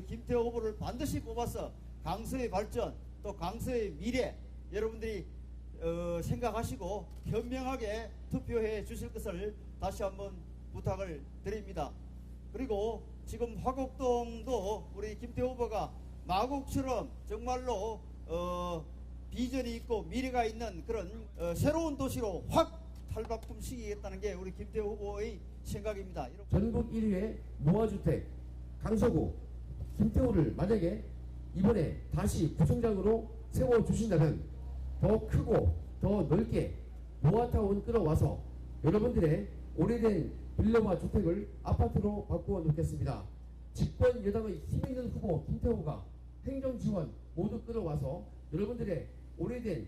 김태호 후보를 반드시 뽑아서 강서의 발전 또 강서의 미래 여러분들이 생각하시고 현명하게 투표해 주실 것을 다시 한번 부탁을 드립니다. 그리고 지금 화곡동도 우리 김태호 후보가 마곡처럼 정말로 비전이 있고 미래가 있는 그런 새로운 도시로 확 탈바꿈시키겠다는 게 우리 김태호 후보의 생각입니다. 전국 1위의 무화주택 강서구 김태호를 만약에 이번에 다시 구청장으로 세워주신다면 더 크고 더 넓게 모아타운 끌어와서 여러분들의 오래된 빌라와 주택을 아파트로 바꾸어 놓겠습니다. 집권 여당의 힘있는 후보 김태호가 행정지원 모두 끌어와서 여러분들의 오래된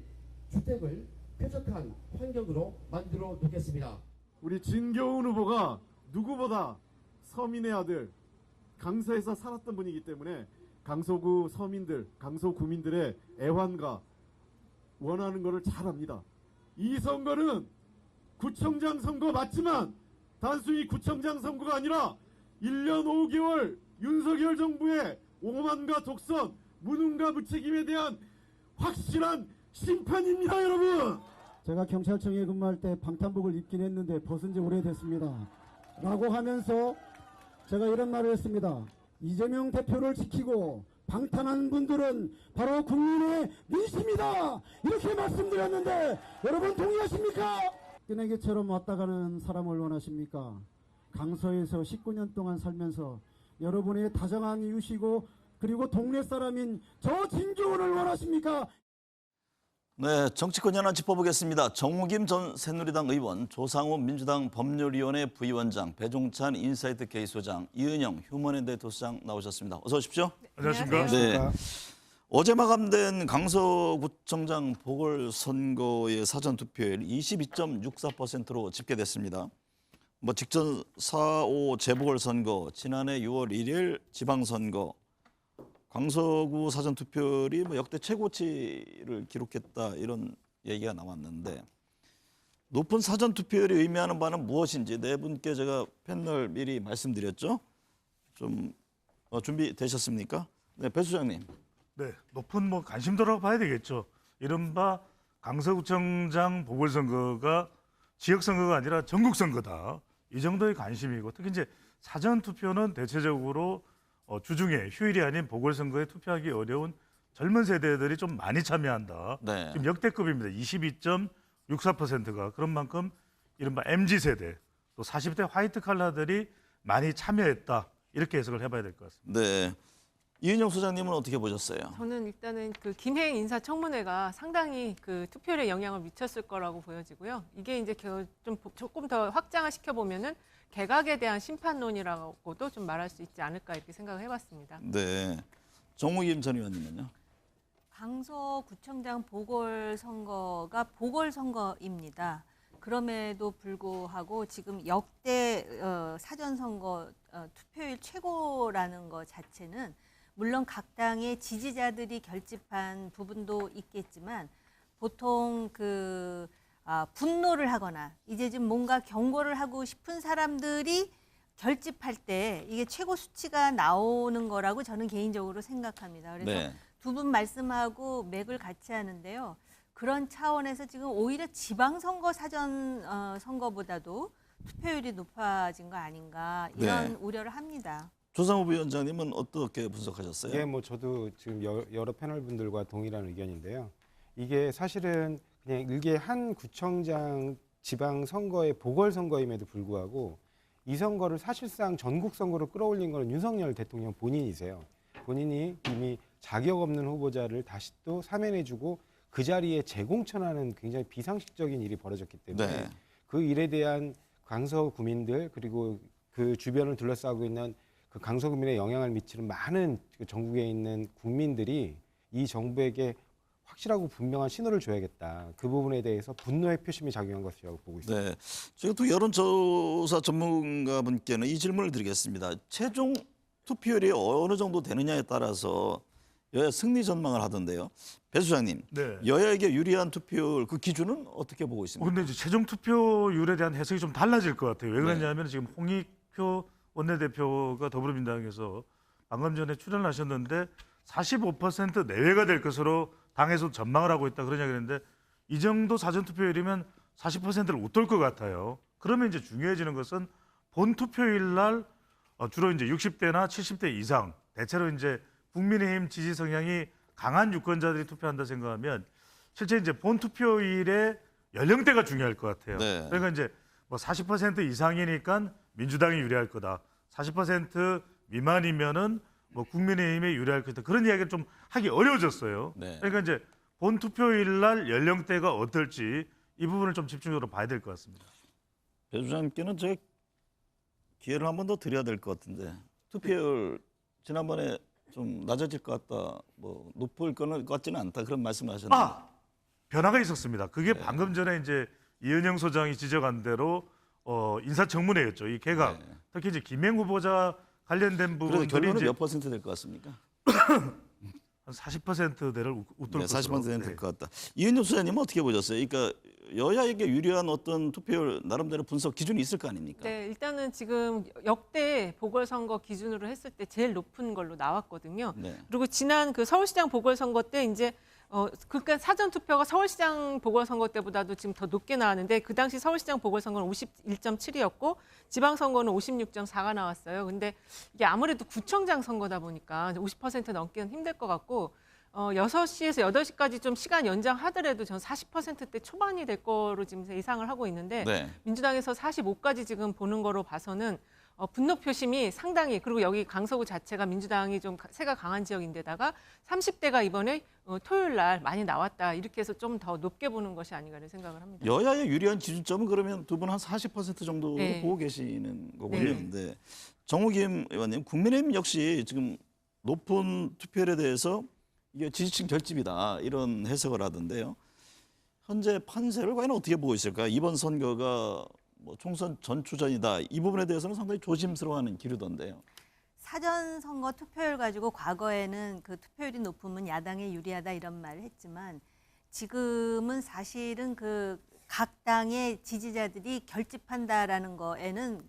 주택을 쾌적한 환경으로 만들어 놓겠습니다. 우리 진교훈 후보가 누구보다 서민의 아들, 강서에서 살았던 분이기 때문에 강서구 서민들, 강서구민들의 애환과 원하는 것을 잘 압니다. 이 선거는 구청장 선거 맞지만 단순히 구청장 선거가 아니라 1년 5개월 윤석열 정부의 오만과 독선, 무능과 무책임에 대한 확실한 심판입니다, 여러분. 제가 경찰청에 근무할 때 방탄복을 입긴 했는데 벗은 지 오래됐습니다. 라고 하면서 제가 이런 말을 했습니다. 이재명 대표를 지키고 방탄한 분들은 바로 국민의 민심이다. 이렇게 말씀드렸는데 여러분 동의하십니까? 끄내기처럼 왔다 가는 사람을 원하십니까? 강서에서 19년 동안 살면서 여러분의 다정한 이웃이고 그리고 동네 사람인 저 진교훈을 원하십니까? 네, 정치권 현안 짚어보겠습니다. 정우김 전 새누리당 의원, 조상우 민주당 법률위원회 부위원장, 배종찬 인사이트 K소장, 이은영 휴먼앤데이터 소장 나오셨습니다. 어서 오십시오. 안녕하십니까? 네. 어제 마감된 강서구청장 보궐선거의 사전투표율 22.64%로 집계됐습니다. 직전 4.5 재보궐선거, 지난해 6월 1일 지방선거, 강서구 사전투표율이 역대 최고치를 기록했다 이런 얘기가 나왔는데 높은 사전투표율이 의미하는 바는 무엇인지 네 분께 제가 패널 미리 말씀드렸죠. 좀 준비되셨습니까? 네, 배 소장님. 네, 높은 관심도라고 봐야 되겠죠. 이른바 강서구청장 보궐선거가 지역선거가 아니라 전국선거다. 이 정도의 관심이고 특히 이제 사전투표는 대체적으로 주중에 휴일이 아닌 보궐선거에 투표하기 어려운 젊은 세대들이 좀 많이 참여한다. 네. 지금 역대급입니다. 22.64%가 그런 만큼 이른바 MZ세대 또 40대 화이트 칼라들이 많이 참여했다. 이렇게 해석을 해봐야 될 것 같습니다. 네. 이은영 소장님은 어떻게 보셨어요? 저는 일단은 그 김행 인사청문회가 상당히 그 투표율에 영향을 미쳤을 거라고 보여지고요. 이게 이제 조금 더 확장을 시켜보면은 개각에 대한 심판론이라고도 좀 말할 수 있지 않을까 이렇게 생각을 해봤습니다. 네. 정우김 전 의원님은요? 강서구청장 보궐선거가 보궐선거입니다. 그럼에도 불구하고 지금 역대 사전선거 투표율 최고라는 것 자체는 물론 각 당의 지지자들이 결집한 부분도 있겠지만 보통 분노를 하거나 이제 좀 뭔가 경고를 하고 싶은 사람들이 결집할 때 이게 최고 수치가 나오는 거라고 저는 개인적으로 생각합니다. 그래서 네. 두 분 말씀하고 맥을 같이 하는데요. 그런 차원에서 지금 오히려 지방선거 사전 선거보다도 투표율이 높아진 거 아닌가 이런 네. 우려를 합니다. 조상우 위원장님은 어떻게 분석하셨어요? 예, 저도 지금 여러 패널 분들과 동일한 의견인데요. 이게 사실은 그냥 일개 한 구청장 지방 선거의 보궐선거임에도 불구하고 이 선거를 사실상 전국 선거로 끌어올린 건 윤석열 대통령 본인이세요. 본인이 이미 자격 없는 후보자를 다시 또 사면해주고 그 자리에 재공천하는 굉장히 비상식적인 일이 벌어졌기 때문에 네. 그 일에 대한 강서 구민들 그리고 그 주변을 둘러싸고 있는 그 강서 구민에 영향을 미치는 많은 전국에 있는 국민들이 이 정부에게 확실하고 분명한 신호를 줘야겠다. 그 부분에 대해서 분노의 표심이 작용한 것이라고 보고 있습니다. 네, 제가 또 여론조사 전문가분께는 이 질문을 드리겠습니다. 최종 투표율이 어느 정도 되느냐에 따라서 여야 승리 전망을 하던데요. 배 소장님, 네. 여야에게 유리한 투표율 그 기준은 어떻게 보고 있습니까? 근데 이제 최종 투표율에 대한 해석이 좀 달라질 것 같아요. 왜 그러냐면 지금 홍익표 원내대표가 더불어민주당에서 방금 전에 출연하셨는데 45% 내외가 될 것으로 당에서 전망을 하고 있다 그런 이야기를 했는데 이 정도 사전투표율이면 40%를 웃돌 것 같아요. 그러면 이제 중요해지는 것은 본 투표일 날 주로 이제 60대나 70대 이상 대체로 이제 국민의힘 지지 성향이 강한 유권자들이 투표한다 생각하면 실제 이제 본 투표일에 연령대가 중요할 것 같아요. 네. 그러니까 이제 뭐 40% 이상이니까 민주당이 유리할 거다. 40% 미만이면은 뭐 국민의힘에 유리할 거다. 그런 이야기를 좀 하기 어려워졌어요. 네. 그러니까 이제 본 투표일 날 연령대가 어떨지 이 부분을 좀 집중적으로 봐야 될 것 같습니다. 배 주장님께는 제가 기회를 한 번 더 드려야 될 것 같은데 투표율 지난번에 좀 낮아질 것 같다, 뭐 높을 것 같지는 않다 그런 말씀을 하셨는데 변화가 있었습니다. 그게 네. 방금 전에 이제 이은영 소장이 지적한 대로 인사청문회였죠. 이 개각 네. 특히 이제 김행 후보자 관련된 그래도 부분들이 결론은 이제 몇 퍼센트 될 것 같습니까? 한 40%대를 웃돌 네, 것으로. 40% 될 것 같다. 이은영 소장님은 어떻게 보셨어요? 그러니까 여야에게 유리한 어떤 투표율 나름대로 분석 기준이 있을 거 아닙니까? 네, 일단은 지금 역대 보궐선거 기준으로 했을 때 제일 높은 걸로 나왔거든요. 네. 그리고 지난 그 서울시장 보궐선거 때 이제 그러니까 사전 투표가 서울시장 보궐선거 때보다도 지금 더 높게 나왔는데 그 당시 서울시장 보궐선거는 51.7이었고 지방선거는 56.4가 나왔어요. 근데 이게 아무래도 구청장 선거다 보니까 50% 넘기는 힘들 것 같고 6시에서 8시까지 좀 시간 연장하더라도 전 40%대 초반이 될 거로 지금 예상을 하고 있는데 네. 민주당에서 45까지 지금 보는 거로 봐서는 분노 표심이 상당히, 그리고 여기 강서구 자체가 민주당이 좀 세가 강한 지역인데다가 30대가 이번에 토요일 날 많이 나왔다, 이렇게 해서 좀 더 높게 보는 것이 아닌가라는 생각을 합니다. 여야의 유리한 기준점은 그러면 두 분 한 40% 정도로 네. 보고 계시는 거군요. 네. 네. 정우김 의원님, 국민의힘 역시 지금 높은 투표율에 대해서 이게 지지층 결집이다 이런 해석을 하던데요. 현재 판세를 과연 어떻게 보고 있을까요? 이번 선거가 뭐 총선 전초전이다, 이 부분에 대해서는 상당히 조심스러워하는 기류던데요. 사전 선거 투표율 가지고 과거에는 그 투표율이 높으면 야당에 유리하다 이런 말을 했지만 지금은 사실은 그 각 당의 지지자들이 결집한다라는 거에는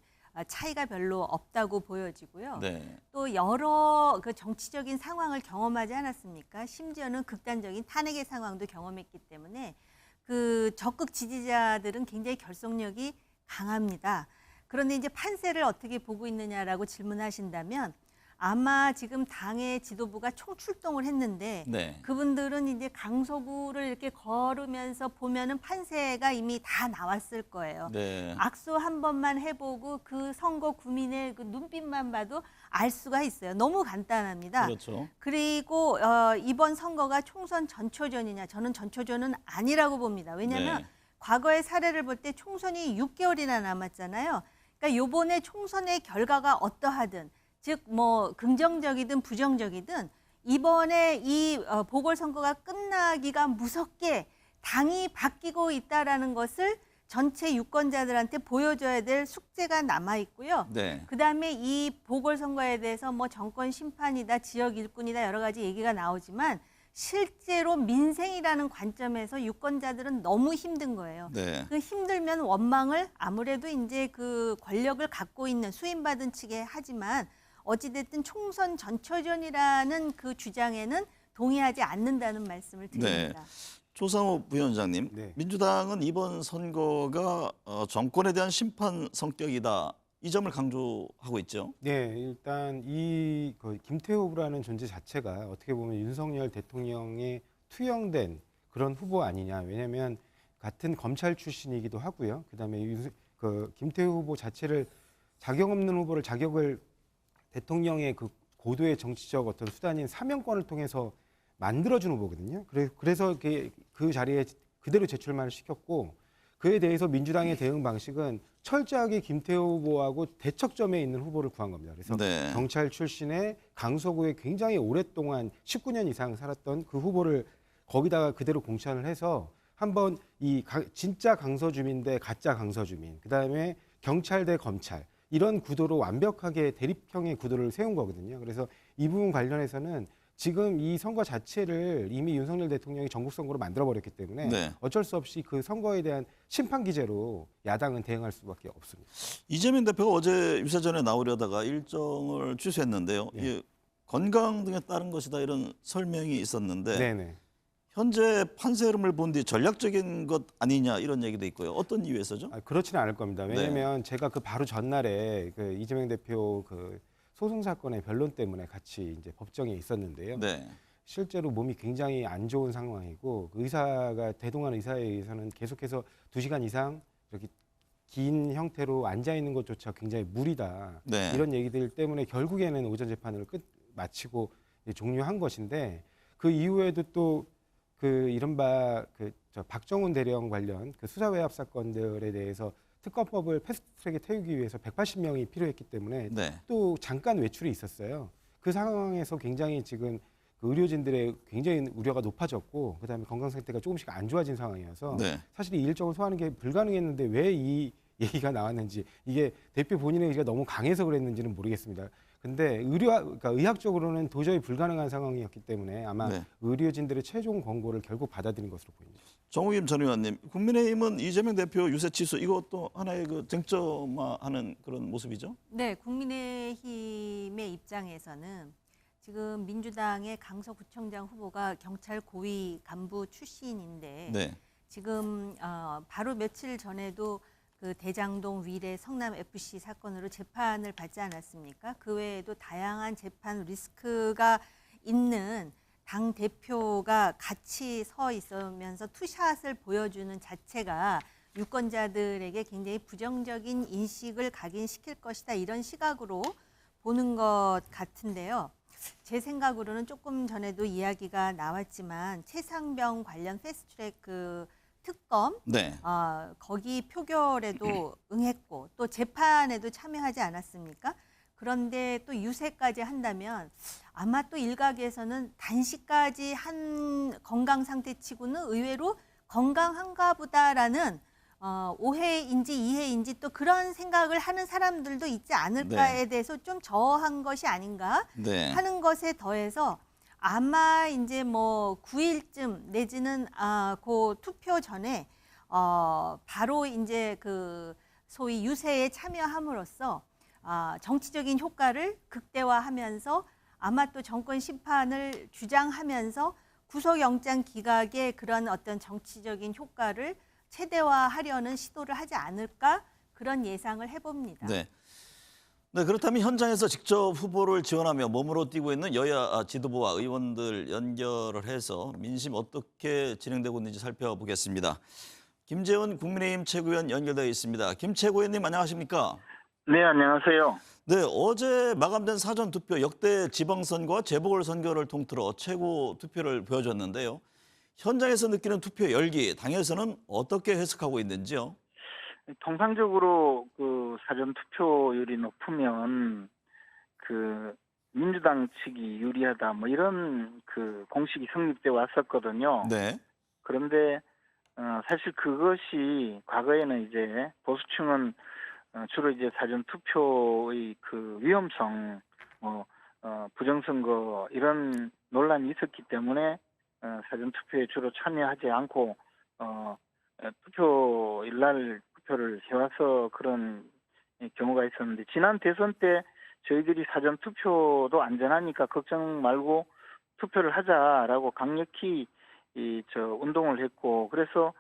차이가 별로 없다고 보여지고요. 네. 또 여러 그 정치적인 상황을 경험하지 않았습니까? 심지어는 극단적인 탄핵의 상황도 경험했기 때문에 그 적극 지지자들은 굉장히 결속력이 강합니다. 그런데 이제 판세를 어떻게 보고 있느냐라고 질문하신다면 아마 지금 당의 지도부가 총출동을 했는데 네. 그분들은 이제 강서구를 이렇게 걸으면서 보면은 판세가 이미 다 나왔을 거예요. 네. 악수 한 번만 해보고 그 선거 구민의 그 눈빛만 봐도 알 수가 있어요. 너무 간단합니다. 그렇죠. 그리고 이번 선거가 총선 전초전이냐? 저는 전초전은 아니라고 봅니다. 왜냐하면 네. 과거의 사례를 볼 때 총선이 6개월이나 남았잖아요. 그러니까 요번에 총선의 결과가 어떠하든, 즉 뭐 긍정적이든 부정적이든 이번에 이 보궐선거가 끝나기가 무섭게 당이 바뀌고 있다라는 것을 전체 유권자들한테 보여줘야 될 숙제가 남아 있고요. 네. 그다음에 이 보궐선거에 대해서 뭐 정권 심판이다, 지역 일꾼이다 여러 가지 얘기가 나오지만 실제로 민생이라는 관점에서 유권자들은 너무 힘든 거예요. 네. 그 힘들면 원망을 아무래도 이제 그 권력을 갖고 있는 수임받은 측에 하지만 어찌됐든 총선 전초전이라는 그 주장에는 동의하지 않는다는 말씀을 드립니다. 조상호 부위원장님, 네. 민주당은 이번 선거가 정권에 대한 심판 성격이다, 이 점을 강조하고 있죠. 네, 일단 이 김태호 후보라는 존재 자체가 어떻게 보면 윤석열 대통령에 투영된 그런 후보 아니냐. 왜냐하면 같은 검찰 출신이기도 하고요. 그다음에 김태호 후보 자체를 자격 없는 후보를 자격을 대통령의 그 고도의 정치적 어떤 수단인 사명권을 통해서 만들어준 후보거든요. 그래서 그 자리에 그대로 제출만을 시켰고, 그에 대해서 민주당의 대응 방식은 철저하게 김태호 후보하고 대척점에 있는 후보를 구한 겁니다. 그래서 네. 경찰 출신의 강서구에 굉장히 오랫동안 19년 이상 살았던 그 후보를 거기다가 그대로 공천을 해서 한번 진짜 강서 주민 대 가짜 강서 주민, 그다음에 경찰 대 검찰, 이런 구도로 완벽하게 대립형의 구도를 세운 거거든요. 그래서 이 부분 관련해서는 지금 이 선거 자체를 이미 윤석열 대통령이 전국선거로 만들어버렸기 때문에 네. 어쩔 수 없이 그 선거에 대한 심판 기제로 야당은 대응할 수밖에 없습니다. 이재명 대표가 어제 유세전에 나오려다가 일정을 취소했는데요. 네. 이 건강 등에 따른 것이다 이런 설명이 있었는데 네네. 현재 판세 흐름을 본 뒤 전략적인 것 아니냐 이런 얘기도 있고요. 어떤 이유에서죠? 그렇지는 않을 겁니다. 왜냐하면 제가 그 바로 전날에 그 이재명 대표 그 소송 사건의 변론 때문에 같이 이제 법정에 있었는데요. 네. 실제로 몸이 굉장히 안 좋은 상황이고 그 의사가 대동한 의사에 의해서는 계속해서 2시간 이상 이렇게 긴 형태로 앉아 있는 것조차 굉장히 무리다. 네. 이런 얘기들 때문에 결국에는 오전 재판을 마치고 이제 종료한 것인데 그 이후에도 또 그 이른바 저 박정훈 대령 관련 그 수사 외압 사건들에 대해서 특검법을 패스트트랙에 태우기 위해서 180명이 필요했기 때문에 네. 또 잠깐 외출이 있었어요. 그 상황에서 굉장히 지금 그 의료진들의 굉장히 우려가 높아졌고 그다음에 건강 상태가 조금씩 안 좋아진 상황이어서 네. 사실 이 일정을 소화하는 게 불가능했는데 왜 이 얘기가 나왔는지 이게 대표 본인의 의지가 너무 강해서 그랬는지는 모르겠습니다. 근데 그러니까 의학적으로는 도저히 불가능한 상황이었기 때문에 아마 네. 의료진들의 최종 권고를 결국 받아들인 것으로 보입니다. 정우김 전 의원님, 국민의힘은 이재명 대표 유세 취소 이것도 하나의 그 쟁점화하는 그런 모습이죠? 네, 국민의힘의 입장에서는 지금 민주당의 강서구청장 후보가 경찰 고위 간부 출신인데 네. 지금 바로 며칠 전에도 그 대장동 위례 성남 FC 사건으로 재판을 받지 않았습니까? 그 외에도 다양한 재판 리스크가 있는 당 대표가 같이 서 있으면서 투샷을 보여주는 자체가 유권자들에게 굉장히 부정적인 인식을 각인시킬 것이다. 이런 시각으로 보는 것 같은데요. 제 생각으로는 조금 전에도 이야기가 나왔지만 최상병 관련 패스트트랙 그 특검 네. 거기 표결에도 응했고 또 재판에도 참여하지 않았습니까? 그런데 또 유세까지 한다면 아마 또 일각에서는 단식까지 한 건강 상태치고는 의외로 건강한가 보다라는 오해인지 이해인지 또 그런 생각을 하는 사람들도 있지 않을까에 대해서 좀 저어한 것이 아닌가 네. 하는 것에 더해서 아마 이제 뭐 9일쯤 내지는 그 투표 전에 바로 이제 그 소위 유세에 참여함으로써 정치적인 효과를 극대화하면서 아마 또 정권 심판을 주장하면서 구속영장 기각의 그런 어떤 정치적인 효과를 최대화하려는 시도를 하지 않을까 그런 예상을 해봅니다. 네. 네, 그렇다면 현장에서 직접 후보를 지원하며 몸으로 뛰고 있는 여야 지도부와 의원들 연결을 해서 민심 어떻게 진행되고 있는지 살펴보겠습니다. 김재원 국민의힘 최고위원 연결되어 있습니다. 김 최고위원님 안녕하십니까? 네, 안녕하세요. 네, 어제 마감된 사전투표 역대 지방선거와 재보궐선거를 통틀어 최고 투표를 보여줬는데요. 현장에서 느끼는 투표 열기, 당에서는 어떻게 해석하고 있는지요? 통상적으로 그 사전 투표율이 높으면 그 민주당 측이 유리하다 뭐 이런 그 공식이 성립돼 왔었거든요. 네. 그런데 사실 그것이 과거에는 이제 보수층은 주로 이제 사전 투표의 그 위험성, 부정선거 이런 논란이 있었기 때문에 사전 투표에 주로 참여하지 않고 투표일 날 투표를 해와서 그런 경우가 있었는데 지난 대선 때 저희들이 사전 투표도 안전하니까 걱정 말고 투표를 하자라고 강력히 운동을 했고 그래서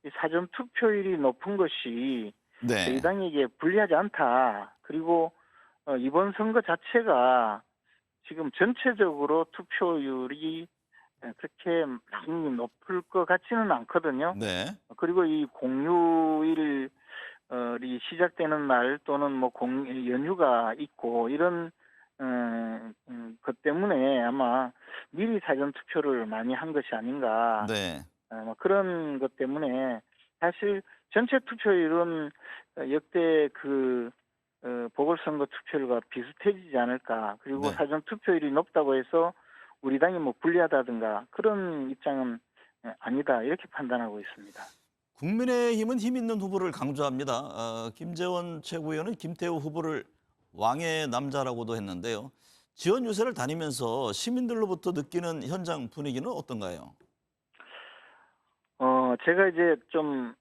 이 사전 투표율이 높은 것이 네. 저희 당에게 불리하지 않다. 그리고 이번 선거 자체가 지금 전체적으로 투표율이 그렇게 많이 높을 것 같지는 않거든요. 네. 그리고 이 공휴일이 시작되는 날 또는 뭐 연휴가 있고 이런 것 때문에 아마 미리 사전 투표를 많이 한 것이 아닌가. 네. 그런 것 때문에 사실 전체 투표율은 역대 그 보궐선거 투표율과 비슷해지지 않을까. 그리고 네. 사전 투표율이 높다고 해서 우리 당이 뭐 불리하다든가 그런 입장은 아니다 이렇게 판단하고 있습니다. 국민의힘은 힘 있는 후보를 강조합니다. 김재원 최고위원은 김태우 후보를 왕의 남자라고도 했는데요. 지원 유세를 다니면서 시민들로부터 느끼는 현장 분위기는 어떤가요? 제가 이제 좀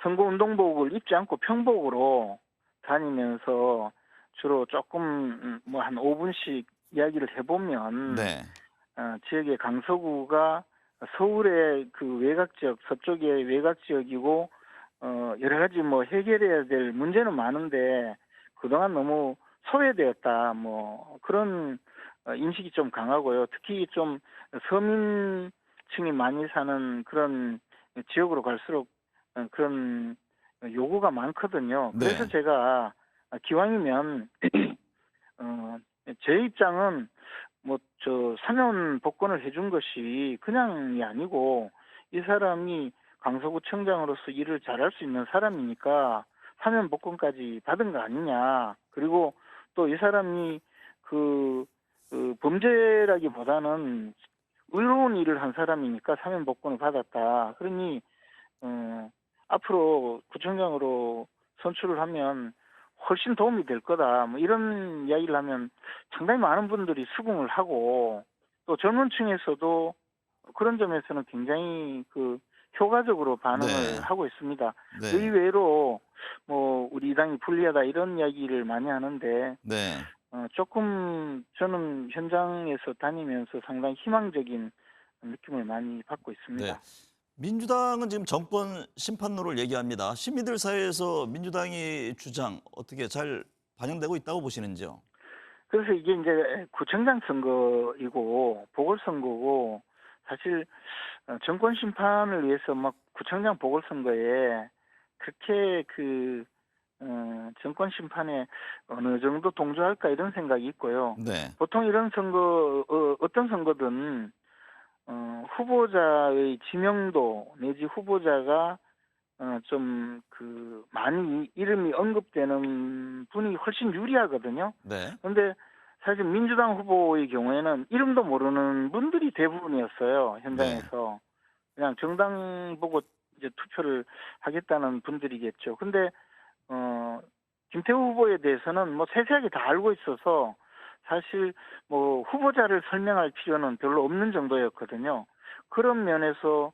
선거운동복을 입지 않고 평복으로 다니면서 주로 조금 뭐 한 5분씩 이야기를 해보면 네. 지역의 강서구가 서울의 그 외곽 지역, 서쪽의 외곽 지역이고 여러 가지 뭐 해결해야 될 문제는 많은데 그동안 너무 소외되었다. 뭐 그런 인식이 좀 강하고요. 특히 좀 서민층이 많이 사는 그런 지역으로 갈수록 그런 요구가 많거든요. 그래서 네. 제가 기왕이면 제 입장은 뭐 저 사면 복권을 해준 것이 그냥이 아니고 이 사람이 강서구청장으로서 일을 잘할 수 있는 사람이니까 사면 복권까지 받은 거 아니냐. 그리고 또 이 사람이 그 범죄라기보다는 의로운 일을 한 사람이니까 사면 복권을 받았다. 그러니 앞으로 구청장으로 선출을 하면 훨씬 도움이 될 거다. 뭐 이런 이야기를 하면 상당히 많은 분들이 수긍을 하고 또 젊은 층에서도 그런 점에서는 굉장히 그 효과적으로 반응을 네. 하고 있습니다. 네. 의외로 뭐 우리 당이 불리하다 이런 이야기를 많이 하는데 네. 조금 저는 현장에서 다니면서 상당히 희망적인 느낌을 많이 받고 있습니다. 네. 민주당은 지금 정권 심판론을 얘기합니다. 시민들 사이에서 민주당의 주장 어떻게 잘 반영되고 있다고 보시는지요? 그래서 이게 이제 구청장 선거이고 보궐선거고 사실 정권 심판을 위해서 막 구청장 보궐선거에 그렇게 그 정권 심판에 어느 정도 동조할까 이런 생각이 있고요. 네. 보통 이런 선거 어떤 선거든 후보자의 지명도 내지 후보자가 좀 그 많이 이름이 언급되는 분이 훨씬 유리하거든요. 네. 그런데 사실 민주당 후보의 경우에는 이름도 모르는 분들이 대부분이었어요. 현장에서. 그냥 정당 보고 이제 투표를 하겠다는 분들이겠죠. 근데 김태우 후보에 대해서는 뭐 세세하게 다 알고 있어서 사실 뭐 후보자를 설명할 필요는 별로 없는 정도였거든요. 그런 면에서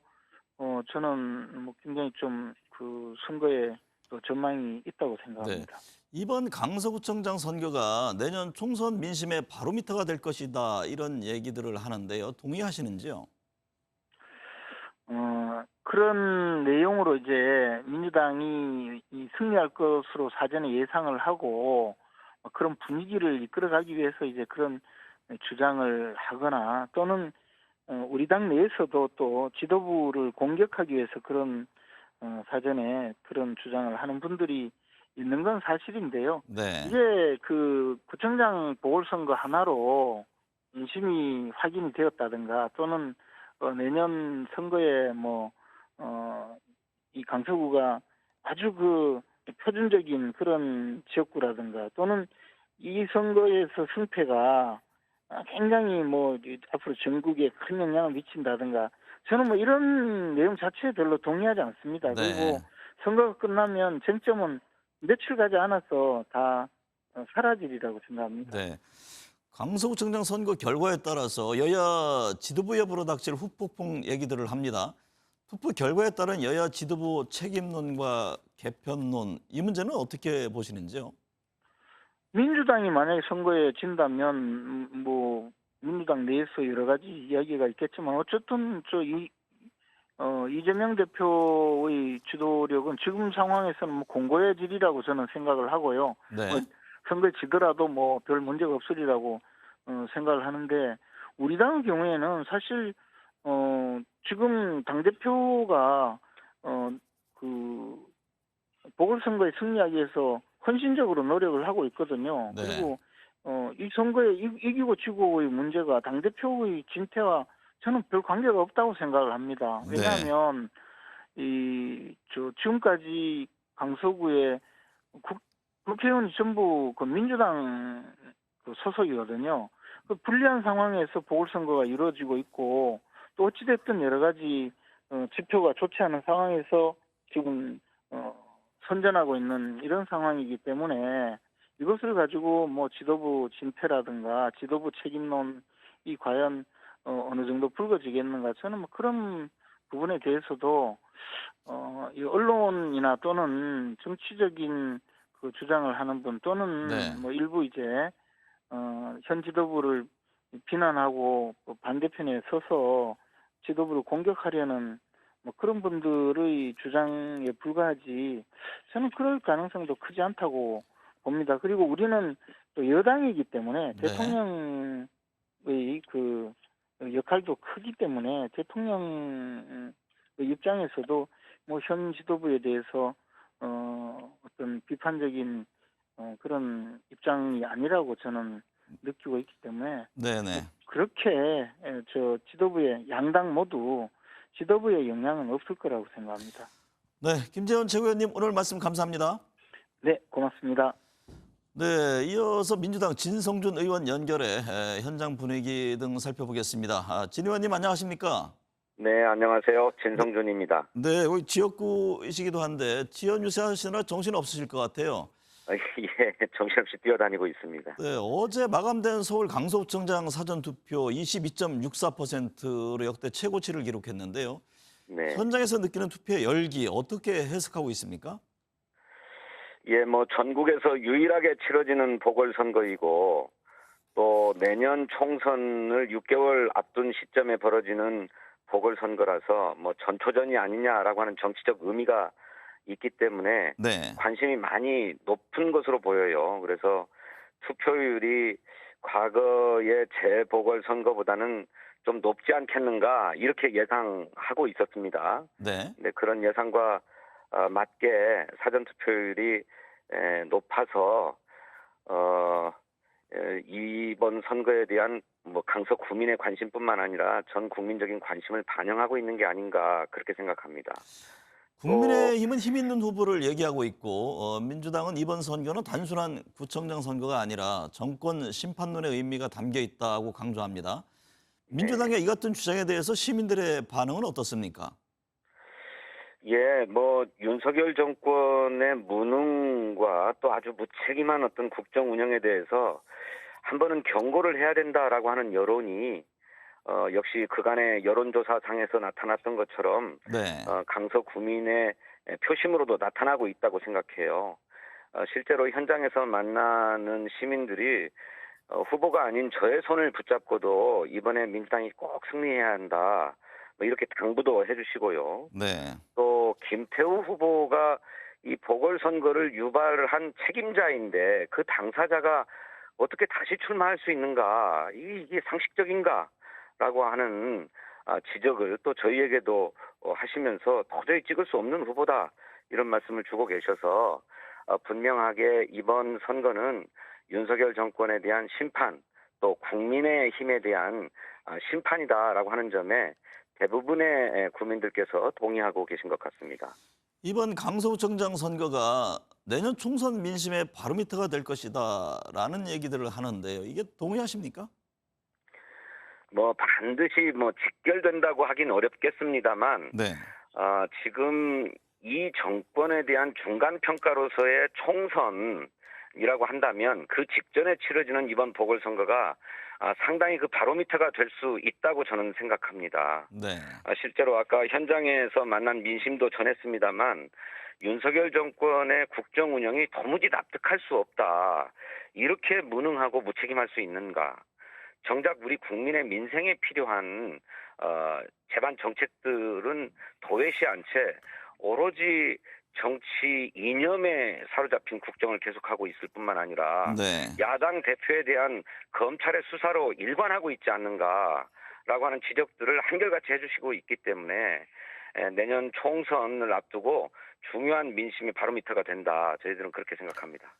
저는 뭐 굉장히 좀 그 선거에 또 전망이 있다고 생각합니다. 이번 강서구청장 선거가 내년 총선 민심의 바로미터가 될 것이다 이런 얘기들을 하는데요. 동의하시는지요? 그런 내용으로 이제 민주당이 승리할 것으로 사전에 예상을 하고 그런 분위기를 이끌어가기 위해서 이제 그런 주장을 하거나 또는 우리 당 내에서도 또 지도부를 공격하기 위해서 그런 사전에 그런 주장을 하는 분들이 있는 건 사실인데요. 네. 이게 그 구청장 보궐선거 하나로 민심이 확인이 되었다든가 또는 내년 선거에 이 강서구가 아주 그 표준적인 그런 지역구라든가 또는 이 선거에서 승패가 굉장히 뭐 앞으로 전국에 큰 영향을 미친다든가 저는 뭐 이런 내용 자체에 별로 동의하지 않습니다. 네. 그리고 선거가 끝나면 쟁점은 며칠 가지 않아서 다 사라지리라고 생각합니다. 네. 강서구청장 선거 결과에 따라서 여야 지도부에 불어닥칠 후폭풍 얘기들을 합니다. 투표 결과에 따른 여야 지도부 책임론과 개편론 이 문제는 어떻게 보시는지요? 민주당이 만약에 선거에 진다면 뭐 민주당 내에서 여러 가지 이야기가 있겠지만 어쨌든 이재명 대표의 주도력은 지금 상황에서는 뭐 공고해지리라고 저는 생각을 하고요. 네. 선거에 지더라도 뭐 별 문제가 없으리라고 생각을 하는데 우리 당의 경우에는 사실 지금 당 대표가 그 보궐선거에 승리하기 위해서 헌신적으로 노력을 하고 있거든요. 네. 그리고 이 선거에 이기고 지고의 문제가 당 대표의 진퇴와 저는 별 관계가 없다고 생각을 합니다. 왜냐하면 지금까지 강서구에 국회의원이 전부 그 민주당 소속이거든요. 그 불리한 상황에서 보궐선거가 이루어지고 있고 또 어찌됐든 여러 가지 지표가 좋지 않은 상황에서 지금 선전하고 있는 이런 상황이기 때문에 이것을 가지고 뭐 지도부 진퇴라든가 지도부 책임론이 과연 어느 정도 불거지겠는가 저는 뭐 그런 부분에 대해서도 이 언론이나 또는 정치적인 그 주장을 하는 분 또는 네. 뭐 일부 이제 현 지도부를 비난하고 반대편에 서서 지도부를 공격하려는 뭐 그런 분들의 주장에 불과하지 저는 그럴 가능성도 크지 않다고 봅니다. 그리고 우리는 또 여당이기 때문에 네. 대통령의 그 역할도 크기 때문에 대통령 입장에서도 뭐 현 지도부에 대해서 어떤 비판적인 그런 입장이 아니라고 저는 느끼고 있기 때문에 네네. 그렇게 저 지도부의 양당 모두 지도부에 영향은 없을 거라고 생각합니다. 네, 김재원 최고위원님 오늘 말씀 감사합니다. 네, 고맙습니다. 네, 이어서 민주당 진성준 의원 연결해 현장 분위기 등 살펴보겠습니다. 진 의원님 안녕하십니까? 네, 안녕하세요. 진성준입니다. 네, 여기 지역구이시기도 한데 지연 유세하시느라 정신 없으실 것 같아요. 예, 정신없이 뛰어다니고 있습니다. 네, 어제 마감된 서울 강서구청장 사전투표 22.64%로 역대 최고치를 기록했는데요. 네. 현장에서 느끼는 투표의 열기 어떻게 해석하고 있습니까? 예, 뭐 전국에서 유일하게 치러지는 보궐선거이고 또 내년 총선을 6개월 앞둔 시점에 벌어지는 보궐선거라서 뭐 전초전이 아니냐라고 하는 정치적 의미가 있기 때문에 네. 관심이 많이 높은 것으로 보여요. 그래서 투표율이 과거의 재보궐선거보다는 좀 높지 않겠는가 이렇게 예상하고 있었습니다. 네. 네, 그런 예상과 맞게 사전투표율이 높아서 이번 선거에 대한 뭐 강서 구민의 관심뿐만 아니라 전 국민적인 관심을 반영하고 있는 게 아닌가 그렇게 생각합니다. 국민의힘은 힘 있는 후보를 얘기하고 있고 민주당은 이번 선거는 단순한 구청장 선거가 아니라 정권 심판론의 의미가 담겨 있다고 강조합니다. 민주당의 이 같은 주장에 대해서 시민들의 반응은 어떻습니까? 예, 뭐 윤석열 정권의 무능과 또 아주 무책임한 어떤 국정 운영에 대해서 한 번은 경고를 해야 된다라고 하는 여론이 역시 그간의 여론조사상에서 나타났던 것처럼 네. 강서 구민의 표심으로도 나타나고 있다고 생각해요. 실제로 현장에서 만나는 시민들이 후보가 아닌 저의 손을 붙잡고도 이번에 민주당이 꼭 승리해야 한다. 뭐 이렇게 당부도 해주시고요. 네. 또 김태우 후보가 이 보궐선거를 유발한 책임자인데 그 당사자가 어떻게 다시 출마할 수 있는가? 이게 상식적인가? 라고 하는 지적을 또 저희에게도 하시면서 도저히 찍을 수 없는 후보다 이런 말씀을 주고 계셔서 분명하게 이번 선거는 윤석열 정권에 대한 심판 또 국민의 힘에 대한 심판이다라고 하는 점에 대부분의 국민들께서 동의하고 계신 것 같습니다. 이번 강서구청장 선거가 내년 총선 민심의 바로미터가 될 것이다라는 얘기들을 하는데요. 이게 동의하십니까? 뭐 반드시 뭐 직결된다고 하긴 어렵겠습니다만 네. 지금 이 정권에 대한 중간 평가로서의 총선이라고 한다면 그 직전에 치러지는 이번 보궐선거가 상당히 그 바로미터가 될 수 있다고 저는 생각합니다. 네. 실제로 아까 현장에서 만난 민심도 전했습니다만 윤석열 정권의 국정 운영이 도무지 납득할 수 없다. 이렇게 무능하고 무책임할 수 있는가. 정작 우리 국민의 민생에 필요한 제반 정책들은 도외시한 채 오로지 정치 이념에 사로잡힌 국정을 계속하고 있을 뿐만 아니라 네. 야당 대표에 대한 검찰의 수사로 일관하고 있지 않는가라고 하는 지적들을 한결같이 해주시고 있기 때문에 내년 총선을 앞두고 중요한 민심의 바로미터가 된다. 저희들은 그렇게 생각합니다.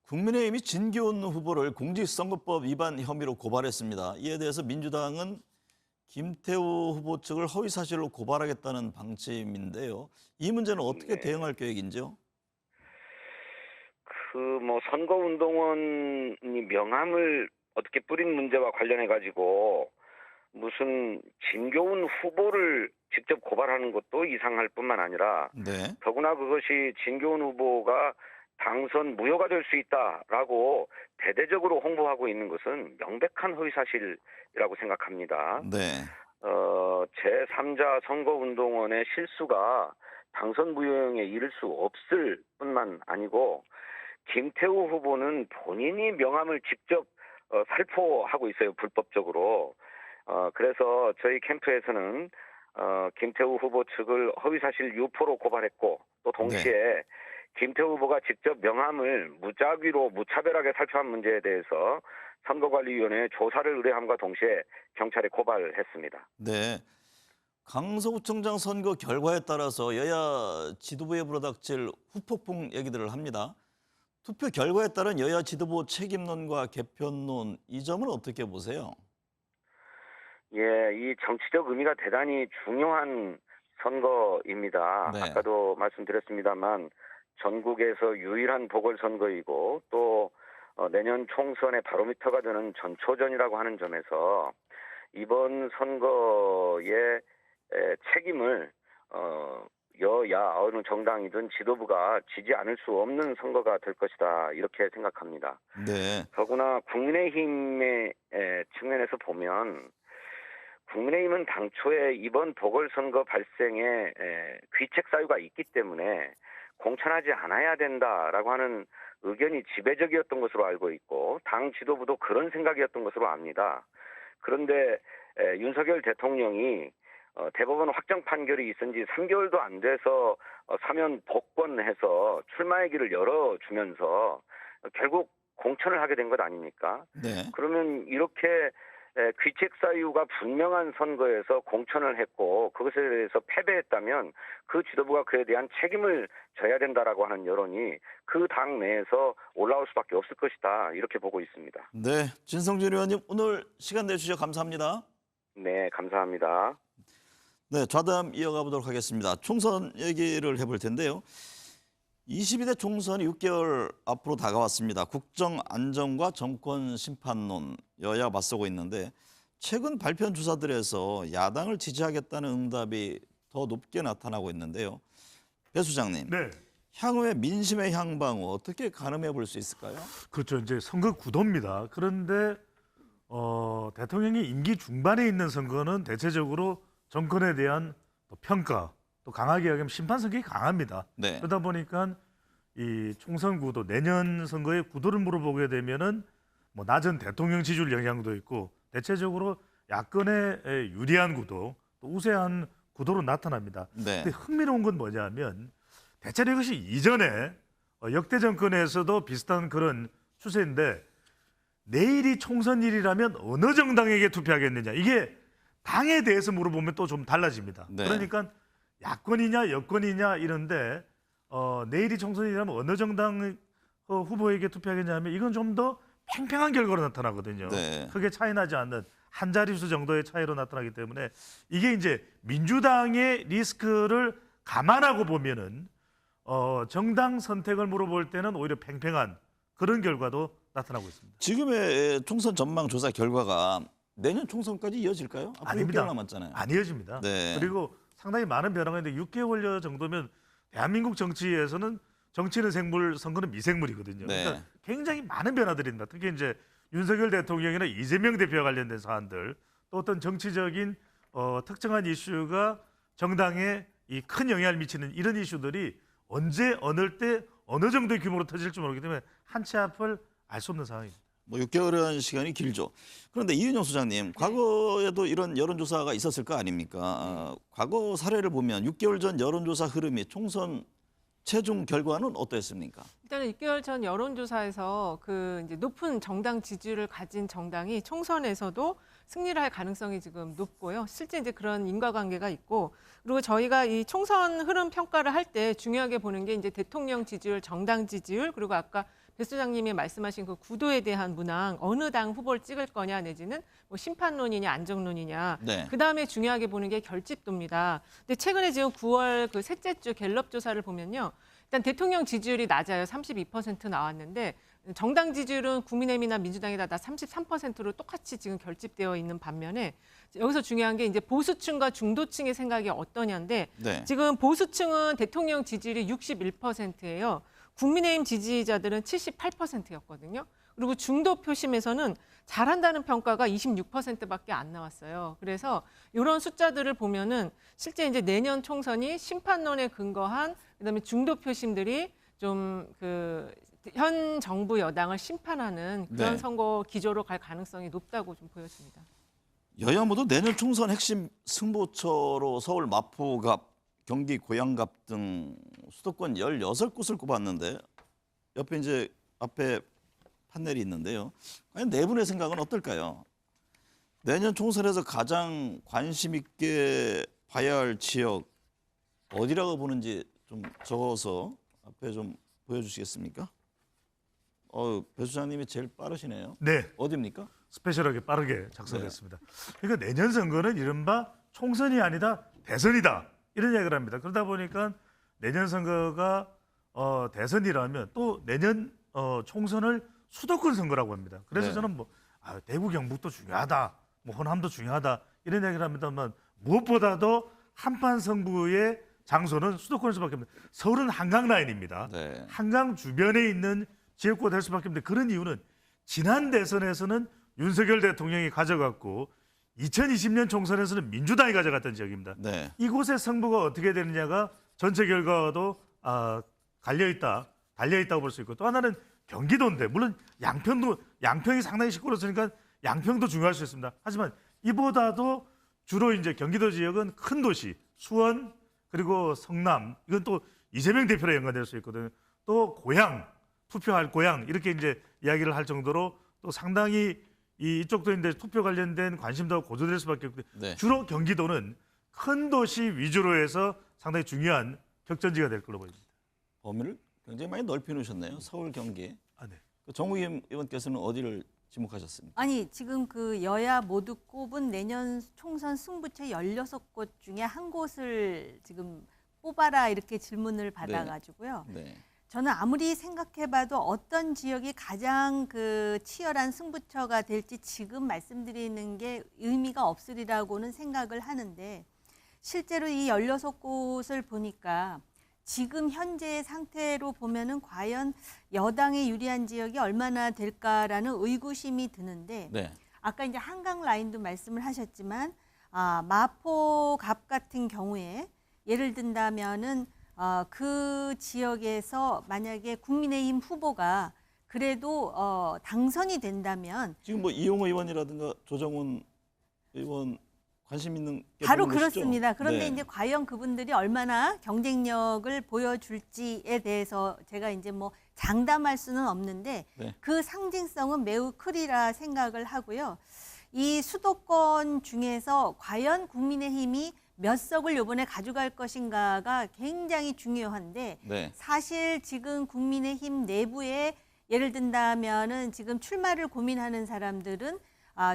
국민의힘이 진기훈 후보를 공직선거법 위반 혐의로 고발했습니다. 이에 대해서 민주당은 김태우 후보 측을 허위사실로 고발하겠다는 방침인데요. 이 문제는 어떻게 대응할 계획인지요? 뭐 선거운동원이 명함을 어떻게 뿌린 문제와 관련해 가지고 무슨 진교훈 후보를 직접 고발하는 것도 이상할 뿐만 아니라 네. 더구나 그것이 진교훈 후보가 당선 무효가 될 수 있다라고 대대적으로 홍보하고 있는 것은 명백한 허위사실이라고 생각합니다. 네. 제3자 선거운동원의 실수가 당선 무효에 이를 수 없을 뿐만 아니고 김태우 후보는 본인이 명함을 직접 살포하고 있어요, 불법적으로. 그래서 저희 캠프에서는 김태우 후보 측을 허위사실 유포로 고발했고, 또 동시에 김태우 후보가 직접 명함을 무작위로 무차별하게 살포한 문제에 대해서 선거관리위원회에 조사를 의뢰함과 동시에 경찰에 고발했습니다. 네. 강서구청장 선거 결과에 따라서 여야 지도부에 불어닥칠 후폭풍 얘기들을 합니다. 투표 결과에 따른 여야 지도부 책임론과 개편론, 이 점은 어떻게 보세요? 예, 이 정치적 의미가 대단히 중요한 선거입니다. 네. 아까도 말씀드렸습니다만 전국에서 유일한 보궐선거이고 또 내년 총선의 바로미터가 되는 전초전이라고 하는 점에서 이번 선거의 책임을 여야 어느 정당이든 지도부가 지지 않을 수 없는 선거가 될 것이다, 이렇게 생각합니다. 네. 더구나 국민의힘의 측면에서 보면 국민의힘은 당초에 이번 보궐선거 발생에 귀책 사유가 있기 때문에 공천하지 않아야 된다라고 하는 의견이 지배적이었던 것으로 알고 있고 당 지도부도 그런 생각이었던 것으로 압니다. 그런데 윤석열 대통령이 대법원 확정 판결이 있은 지 3개월도 안 돼서 사면 복권해서 출마의 길을 열어주면서 결국 공천을 하게 된 것 아닙니까? 네. 그러면 이렇게 귀책 사유가 분명한 선거에서 공천을 했고 그것에 대해서 패배했다면 그 지도부가 그에 대한 책임을 져야 된다라고 하는 여론이 그 당 내에서 올라올 수밖에 없을 것이다, 이렇게 보고 있습니다. 네. 진성준 의원님, 오늘 시간 내주셔서 감사합니다. 네, 감사합니다. 네, 좌담 이어가 보도록 하겠습니다. 총선 얘기를 해볼 텐데요. 22대 총선이 6개월 앞으로 다가왔습니다. 국정 안정과 정권 심판론, 여야 맞서고 있는데 최근 발표한 조사들에서 야당을 지지하겠다는 응답이 더 높게 나타나고 있는데요. 배 수장님, 네. 향후의 민심의 향방을 어떻게 가늠해 볼 수 있을까요? 그렇죠. 이제 선거 구도입니다. 그런데 대통령이 임기 중반에 있는 선거는 대체적으로 정권에 대한 또 평가, 또 강하게 이야기하면 심판 성격이 강합니다. 네. 그러다 보니까 이 총선 구도, 내년 선거의 구도를 물어보게 되면은 뭐 낮은 대통령 지지율 영향도 있고 대체적으로 야권에 유리한 구도, 또 우세한 구도로 나타납니다. 네. 근데 흥미로운 건 뭐냐면 대체로 이것이 이전에 역대 정권에서도 비슷한 그런 추세인데 내일이 총선일이라면 어느 정당에게 투표하겠느냐, 이게 당에 대해서 물어보면 또 좀 달라집니다. 네. 그러니까 야권이냐 여권이냐 이런데 내일이 총선이라면 어느 정당 후보에게 투표하겠냐 하면 이건 좀 더 팽팽한 결과로 나타나거든요. 네. 크게 차이 나지 않는 한 자릿수 정도의 차이로 나타나기 때문에 이게 이제 민주당의 리스크를 감안하고 보면은 정당 선택을 물어볼 때는 오히려 팽팽한 그런 결과도 나타나고 있습니다. 지금의 총선 전망 조사 결과가 내년 총선까지 이어질까요? 앞으로 아닙니다. 6개월 남았잖아요. 안 이어집니다. 네. 그리고 상당히 많은 변화가 있는데 6개월여 정도면 대한민국 정치에서는 정치는 생물, 선거는 미생물이거든요. 네. 그러니까 굉장히 많은 변화들이 있습니다. 특히 이제 윤석열 대통령이나 이재명 대표와 관련된 사안들, 또 어떤 정치적인 특정한 이슈가 정당에 이 큰 영향을 미치는 이런 이슈들이 언제 어느 때 어느 정도의 규모로 터질지 모르기 때문에 한 치 앞을 알 수 없는 상황입니다. 뭐 6개월이라는 시간이 길죠. 그런데 이은영 소장님, 과거에도 이런 여론조사가 있었을 거 아닙니까? 과거 사례를 보면 6개월 전 여론조사 흐름이 총선 최종 결과는 어땠습니까? 일단은 6개월 전 여론조사에서 그 이제 높은 정당 지지율을 가진 정당이 총선에서도 승리를 할 가능성이 지금 높고요. 실제 이제 그런 인과관계가 있고, 그리고 저희가 이 총선 흐름 평가를 할 때 중요하게 보는 게 이제 대통령 지지율, 정당 지지율, 그리고 아까 배 수장님이 말씀하신 그 구도에 대한 문항, 어느 당 후보를 찍을 거냐 내지는 뭐 심판론이냐 안정론이냐. 네. 그다음에 중요하게 보는 게 결집도입니다. 근데 최근에 지금 9월 그 셋째 주 갤럽 조사를 보면요. 일단 대통령 지지율이 낮아요. 32% 나왔는데 정당 지지율은 국민의힘이나 민주당이 다 33%로 똑같이 지금 결집되어 있는 반면에 여기서 중요한 게 이제 보수층과 중도층의 생각이 어떠냐인데 네. 지금 보수층은 대통령 지지율이 61%예요. 국민의힘 지지자들은 78%였거든요. 그리고 중도 표심에서는 잘한다는 평가가 26%밖에 안 나왔어요. 그래서 이런 숫자들을 보면은 실제 이제 내년 총선이 심판론에 근거한 그다음에 중도 표심들이 좀 그 현 정부 여당을 심판하는 그런 네. 선거 기조로 갈 가능성이 높다고 좀 보여집니다. 여야 모두 내년 총선 핵심 승부처로 서울 마포갑, 경기 고양갑 등 수도권 16곳을 꼽았는데 옆에 이제 앞에 판넬이 있는데요. 과연 네 분의 생각은 어떨까요? 내년 총선에서 가장 관심 있게 봐야 할 지역 어디라고 보는지 좀 적어서 앞에 좀 보여주시겠습니까? 배 수장님이 제일 빠르시네요. 네, 어디입니까? 스페셜하게 빠르게 작성했습니다. 그러니까 내년 선거는 이른바 총선이 아니다 대선이다 이런 이야기를 합니다. 그러다 보니까 내년 선거가 대선이라면 또 내년 총선을 수도권 선거라고 합니다. 그래서 네. 저는 대구 경북도 중요하다, 뭐 호남도 중요하다 이런 이야기를 합니다만 무엇보다도 한판 승부의 장소는 수도권일 수밖에 없습니다. 서울은 한강 라인입니다. 네. 한강 주변에 있는 지역구가 될 수밖에 없는데 그런 이유는 지난 대선에서는 윤석열 대통령이 가져갔고 2020년 총선에서는 민주당이 가져갔던 지역입니다. 네. 이곳의 승부가 어떻게 되느냐가 전체 결과와도 달려있다고 볼 수 있고 또 하나는 경기도인데 물론 양평이 상당히 시끄러웠으니까 양평도 중요할 수 있습니다. 하지만 이보다도 주로 이제 경기도 지역은 큰 도시 수원 그리고 성남 이건 또 이재명 대표랑 연관될 수 있거든요. 또 고향 투표할 고향 이렇게 이제 이야기를 할 정도로 또 상당히 이쪽도 이제 투표 관련된 관심도 고조될 수밖에 없고 네. 주로 경기도는 큰 도시 위주로 해서 상당히 중요한 격전지가 될 걸로 보입니다. 범위를 굉장히 많이 넓혀 놓으셨네요. 서울, 경기. 네. 정우김 의원께서는 어디를 지목하셨습니까? 아니 지금 그 여야 모두 꼽은 내년 총선 승부처 16곳 중에 한 곳을 지금 뽑아라 이렇게 질문을 받아가지고요. 네. 저는 아무리 생각해봐도 어떤 지역이 가장 그 치열한 승부처가 될지 지금 말씀드리는 게 의미가 없으리라고는 생각을 하는데 실제로 이 16곳을 보니까 지금 현재의 상태로 보면은 과연 여당에 유리한 지역이 얼마나 될까라는 의구심이 드는데 네. 아까 이제 한강 라인도 말씀을 하셨지만 마포갑 같은 경우에 예를 든다면은 그 지역에서 만약에 국민의힘 후보가 그래도 당선이 된다면 지금 뭐 이용호 의원이라든가 조정훈 의원 관심 있는 게 바로 보이는 것이죠? 그렇습니다. 그런데 네. 이제 과연 그분들이 얼마나 경쟁력을 보여줄지에 대해서 제가 이제 뭐 장담할 수는 없는데 네. 그 상징성은 매우 크리라 생각을 하고요. 이 수도권 중에서 과연 국민의힘이 몇 석을 이번에 가져갈 것인가가 굉장히 중요한데 네. 사실 지금 국민의힘 내부에 예를 든다면은 지금 출마를 고민하는 사람들은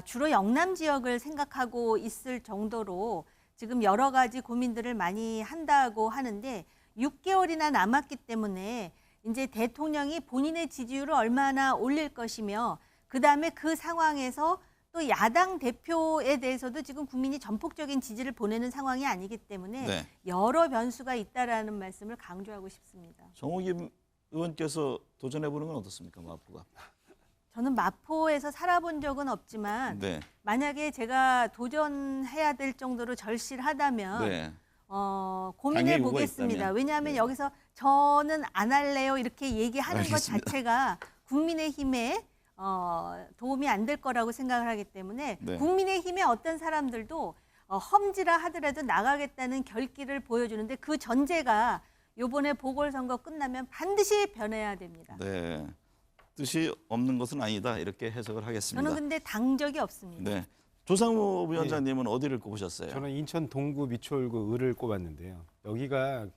주로 영남 지역을 생각하고 있을 정도로 지금 여러 가지 고민들을 많이 한다고 하는데 6개월이나 남았기 때문에 이제 대통령이 본인의 지지율을 얼마나 올릴 것이며 그다음에 그 상황에서 또 야당 대표에 대해서도 지금 국민이 전폭적인 지지를 보내는 상황이 아니기 때문에 네. 여러 변수가 있다라는 말씀을 강조하고 싶습니다. 정우김 의원께서 도전해보는 건 어떻습니까? 마포가. 저는 마포에서 살아본 적은 없지만 네. 만약에 제가 도전해야 될 정도로 절실하다면 네. 고민해 당의 보겠습니다. 요구가 있다면. 왜냐하면 네. 여기서 저는 안 할래요 이렇게 얘기하는 것 알겠습니다. 자체가 국민의힘에 도움이 안 될 거라고 생각을 하기 때문에 네. 국민의힘의 어떤 사람들도 험지라 하더라도 나가겠다는 결기를 보여주는데 그 전제가 이번에 보궐선거 끝나면 반드시 변해야 됩니다. 네. 뜻이 없는 것은 아니다. 이렇게 해석을 하겠습니다. 저는 근데 당적이 없습니다. 네. 조상우 위원장님은 어디를 꼽으셨어요? 저는 인천 동구 미추홀구 을을 꼽았는데요. 여기가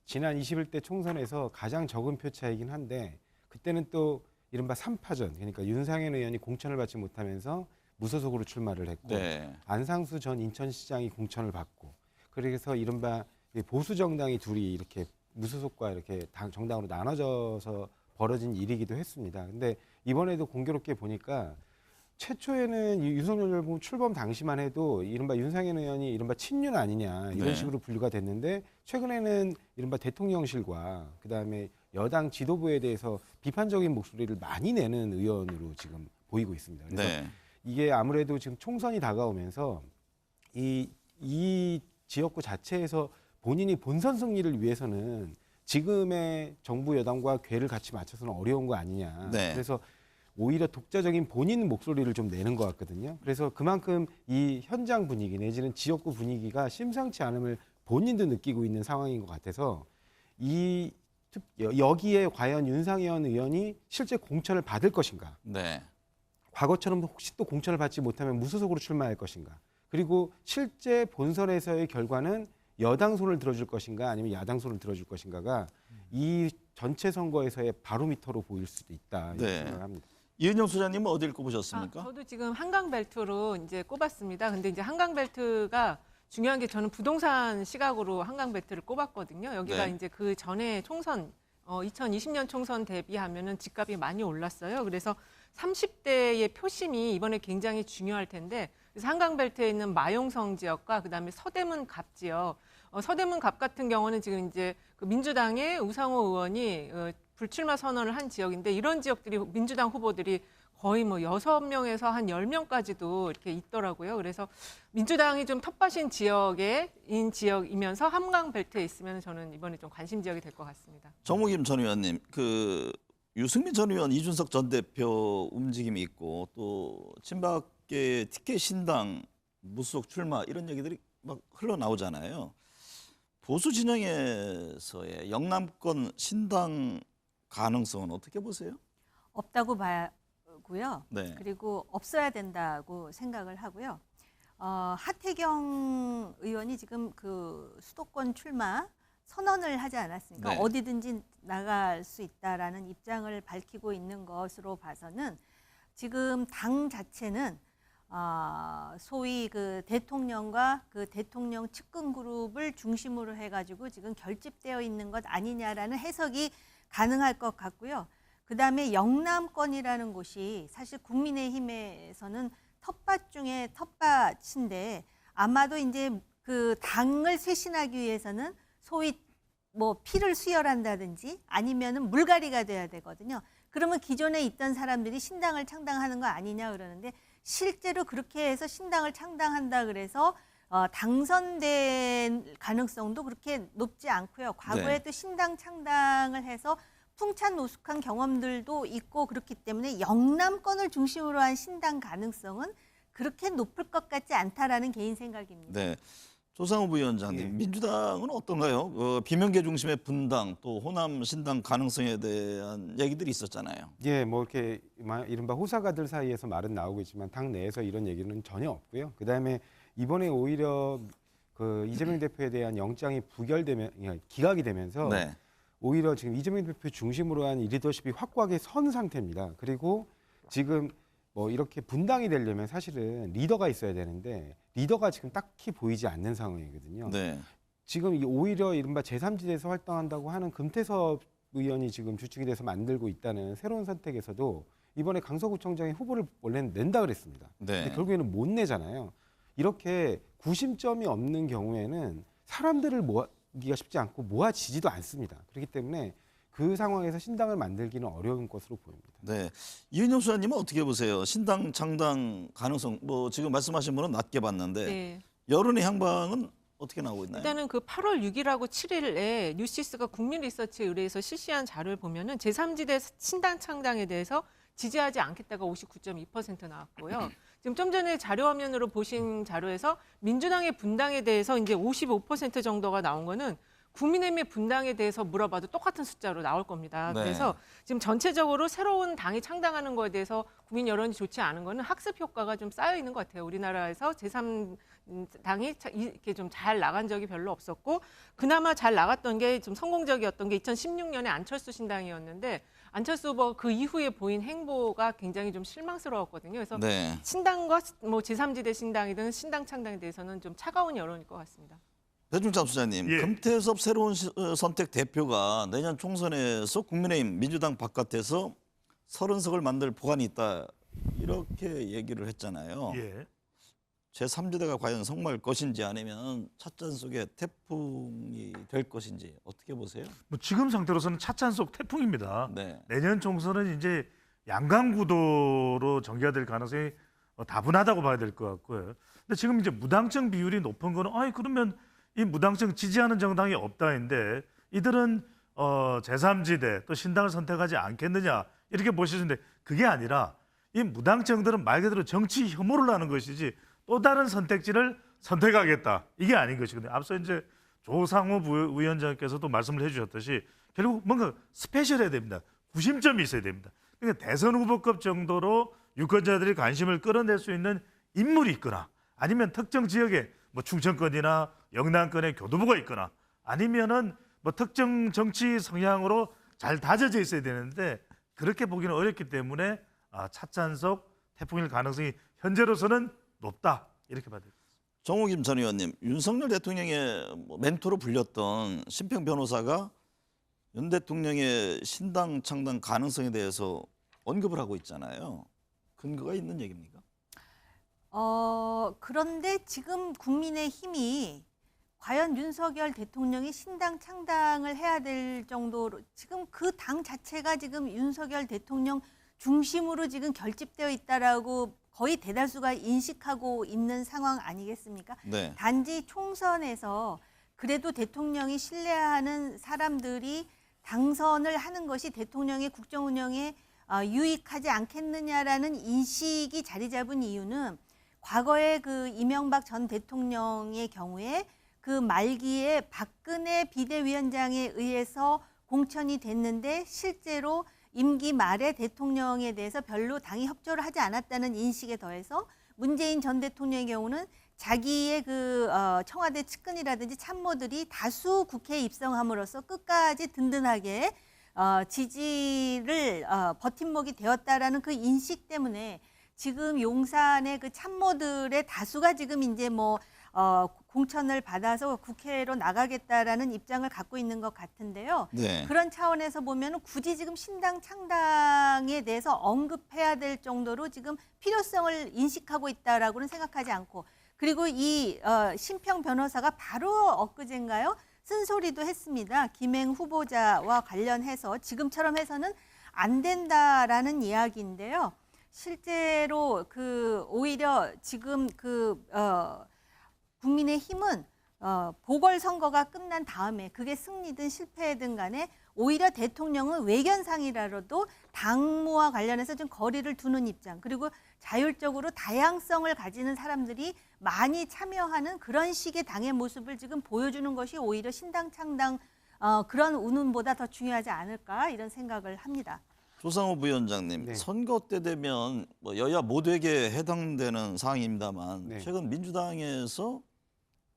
지난 21대 총선에서 가장 적은 표 차이긴 한데 그때는 또 이른바 3파전 그러니까 윤상현 의원이 공천을 받지 못하면서 무소속으로 출마를 했고 네. 안상수 전 인천시장이 공천을 받고 그래서 이른바 보수 정당이 둘이 이렇게 무소속과 이렇게 정당으로 나눠져서 벌어진 일이기도 했습니다. 근데 이번에도 공교롭게 보니까 최초에는 윤석열 출범 당시만 해도 이른바 윤상현 의원이 이른바 친윤 아니냐 이런 네. 식으로 분류가 됐는데 최근에는 이른바 대통령실과 그다음에 여당 지도부에 대해서 비판적인 목소리를 많이 내는 의원으로 지금 보이고 있습니다. 그래서 네. 이게 아무래도 지금 총선이 다가오면서 이 지역구 자체에서 본인이 본선 승리를 위해서는 지금의 정부 여당과 궤를 같이 맞춰서는 어려운 거 아니냐. 네. 그래서 오히려 독자적인 본인 목소리를 좀 내는 것 같거든요. 그래서 그만큼 이 현장 분위기 내지는 지역구 분위기가 심상치 않음을 본인도 느끼고 있는 상황인 것 같아서 여기에 과연 윤상현 의원이 실제 공천을 받을 것인가. 네. 과거처럼 혹시 또 공천을 받지 못하면 무소속으로 출마할 것인가. 그리고 실제 본선에서의 결과는 여당 손을 들어줄 것인가 아니면 야당 손을 들어줄 것인가가 이 전체 선거에서의 바로미터로 보일 수도 있다. 이렇게 네. 생각을 합니다. 이은영 소장님은 어디를 꼽으셨습니까? 저도 지금 한강벨트로 이제 꼽았습니다. 근데 이제 한강벨트가 중요한 게 저는 부동산 시각으로 한강벨트를 꼽았거든요. 여기가 네. 이제 그 전에 총선 2020년 총선 대비하면은 집값이 많이 올랐어요. 그래서 30대의 표심이 이번에 굉장히 중요할 텐데 그래서 한강벨트에 있는 마용성 지역과 그다음에 서대문 갑 지역, 서대문 갑 같은 경우는 지금 이제 그 민주당의 우상호 의원이 불출마 선언을 한 지역인데 이런 지역들이 민주당 후보들이 거의 뭐 6명에서 한 10명까지도 이렇게 있더라고요. 그래서 민주당이 좀 텃밭인 지역이면서 한강벨트에 있으면 저는 이번에 좀 관심 지역이 될 것 같습니다. 정무김 전 의원님, 그 유승민 전 의원, 이준석 전 대표 움직임이 있고 또 친박계 티켓 신당 무소속 출마 이런 얘기들이 막 흘러나오잖아요. 보수 진영에서의 영남권 신당 가능성은 어떻게 보세요? 없다고 봐고요. 네. 그리고 없어야 된다고 생각을 하고요. 하태경 의원이 지금 그 수도권 출마 선언을 하지 않았습니까? 네. 어디든지 나갈 수 있다라는 입장을 밝히고 있는 것으로 봐서는 지금 당 자체는 소위 그 대통령과 그 대통령 측근 그룹을 중심으로 해가지고 지금 결집되어 있는 것 아니냐라는 해석이 가능할 것 같고요. 그다음에 영남권이라는 곳이 사실 국민의힘에서는 텃밭 중에 텃밭인데 아마도 이제 그 당을 쇄신하기 위해서는 소위 뭐 피를 수혈한다든지 아니면은 물갈이가 돼야 되거든요. 그러면 기존에 있던 사람들이 신당을 창당하는 거 아니냐 그러는데 실제로 그렇게 해서 신당을 창당한다 그래서 당선된 가능성도 그렇게 높지 않고요. 과거에 네. 또 신당 창당을 해서 풍찬노숙한 경험들도 있고 그렇기 때문에 영남권을 중심으로 한 신당 가능성은 그렇게 높을 것 같지 않다라는 개인 생각입니다. 네. 조상우 부위원장님, 예. 민주당은 어떤가요? 비명계 중심의 분당 또 호남 신당 가능성에 대한 얘기들이 있었잖아요. 예, 뭐 이렇게 이른바 호사가들 사이에서 말은 나오고 있지만 당 내에서 이런 얘기는 전혀 없고요. 그다음에 이번에 오히려 그 이재명 대표에 대한 영장이 기각이 되면서 네. 오히려 지금 이재명 대표 중심으로 한 리더십이 확고하게 선 상태입니다. 그리고 지금 뭐 이렇게 분당이 되려면 사실은 리더가 있어야 되는데 리더가 지금 딱히 보이지 않는 상황이거든요. 네. 지금 오히려 이른바 제3지대에서 활동한다고 하는 금태섭 의원이 지금 주축이 돼서 만들고 있다는 새로운 선택에서도 이번에 강서구청장의 후보를 원래는 낸다 그랬습니다. 네. 근데 결국에는 못 내잖아요. 이렇게 구심점이 없는 경우에는 사람들을 모으기가 쉽지 않고 모아지지도 않습니다. 그렇기 때문에 그 상황에서 신당을 만들기는 어려운 것으로 보입니다. 네. 이은영 수사님은 어떻게 보세요? 신당 창당 가능성, 뭐 지금 말씀하신 분은 낮게 봤는데 네. 여론의 향방은 어떻게 나오고 있나요? 일단은 그 8월 6일하고 7일에 뉴시스가 국민리서치에 의뢰해서 실시한 자료를 보면은 제3지대 신당 창당에 대해서 지지하지 않겠다가 59.2% 나왔고요. 지금 좀 전에 자료 화면으로 보신 자료에서 민주당의 분당에 대해서 이제 55% 정도가 나온 거는 국민의힘의 분당에 대해서 물어봐도 똑같은 숫자로 나올 겁니다. 네. 그래서 지금 전체적으로 새로운 당이 창당하는 거에 대해서 국민 여론이 좋지 않은 거는 학습 효과가 좀 쌓여 있는 것 같아요. 우리나라에서 제3당이 이렇게 좀 잘 나간 적이 별로 없었고 그나마 잘 나갔던 게 좀 성공적이었던 게 2016년에 안철수 신당이었는데 안철수 후보가 그 이후에 보인 행보가 굉장히 좀 실망스러웠거든요. 그래서 네. 신당과 뭐 제3지대 신당이든 신당 창당에 대해서는 좀 차가운 여론일 것 같습니다. 배종찬 수사님, 예. 금태섭 새로운 선택 대표가 내년 총선에서 국민의힘 민주당 바깥에서 30석을 만들 보관이 있다 이렇게 얘기를 했잖아요. 예. 제3지대가 과연 성공할 것인지 아니면 찻잔 속에 태풍이 될 것인지 어떻게 보세요? 뭐 지금 상태로서는 찻잔 속 태풍입니다. 네. 내년 총선은 이제 양강구도로 전개가 될 가능성이 다분하다고 봐야 될 것 같고요. 근데 지금 이제 무당층 비율이 높은 거는 그러면 이 무당층 지지하는 정당이 없다인데 이들은 제3지대 또 신당을 선택하지 않겠느냐 이렇게 보시는데 그게 아니라 이 무당층들은 말 그대로 정치 혐오를 하는 것이지 또 다른 선택지를 선택하겠다 이게 아닌 것이거든요. 앞서 이제 조상호 부위원장께서도 말씀을 해주셨듯이 결국 뭔가 스페셜해야 됩니다. 구심점이 있어야 됩니다. 그러니까 대선 후보급 정도로 유권자들이 관심을 끌어낼 수 있는 인물이 있거나 아니면 특정 지역에 뭐 충청권이나 영남권에 교도부가 있거나 아니면은 뭐 특정 정치 성향으로 잘 다져져 있어야 되는데 그렇게 보기는 어렵기 때문에 차찬석 태풍일 가능성이 현재로서는 높다 이렇게 봐야 됩니다. 정우김 전 의원님, 윤석열 대통령의 멘토로 불렸던 심평 변호사가 윤 대통령의 신당 창당 가능성에 대해서 언급을 하고 있잖아요. 근거가 있는 얘기입니까? 그런데 지금 국민의힘이 과연 윤석열 대통령이 신당 창당을 해야 될 정도로 지금 그 당 자체가 지금 윤석열 대통령 중심으로 지금 결집되어 있다라고 거의 대다수가 인식하고 있는 상황 아니겠습니까? 네. 단지 총선에서 그래도 대통령이 신뢰하는 사람들이 당선을 하는 것이 대통령의 국정 운영에 유익하지 않겠느냐라는 인식이 자리 잡은 이유는 과거에 그 이명박 전 대통령의 경우에 그 말기에 박근혜 비대위원장에 의해서 공천이 됐는데 실제로 임기 말에 대통령에 대해서 별로 당이 협조를 하지 않았다는 인식에 더해서 문재인 전 대통령의 경우는 자기의 그 청와대 측근이라든지 참모들이 다수 국회에 입성함으로써 끝까지 든든하게 지지를 버팀목이 되었다라는 그 인식 때문에 지금 용산의 그 참모들의 다수가 지금 이제 뭐 공천을 받아서 국회로 나가겠다라는 입장을 갖고 있는 것 같은데요. 네. 그런 차원에서 보면 굳이 지금 신당 창당에 대해서 언급해야 될 정도로 지금 필요성을 인식하고 있다라고는 생각하지 않고 그리고 이 심평 변호사가 바로 엊그제인가요? 쓴소리도 했습니다. 김행 후보자와 관련해서 지금처럼 해서는 안 된다라는 이야기인데요. 실제로 그 오히려 지금 그 국민의힘은 보궐선거가 끝난 다음에 그게 승리든 실패든 간에 오히려 대통령은 외견상이라도 당무와 관련해서 좀 거리를 두는 입장 그리고 자율적으로 다양성을 가지는 사람들이 많이 참여하는 그런 식의 당의 모습을 지금 보여주는 것이 오히려 신당 창당 그런 운운보다 더 중요하지 않을까 이런 생각을 합니다. 조상호 부위원장님, 네. 선거 때 되면 뭐 여야 모두에게 해당되는 사항입니다만 네. 최근 민주당에서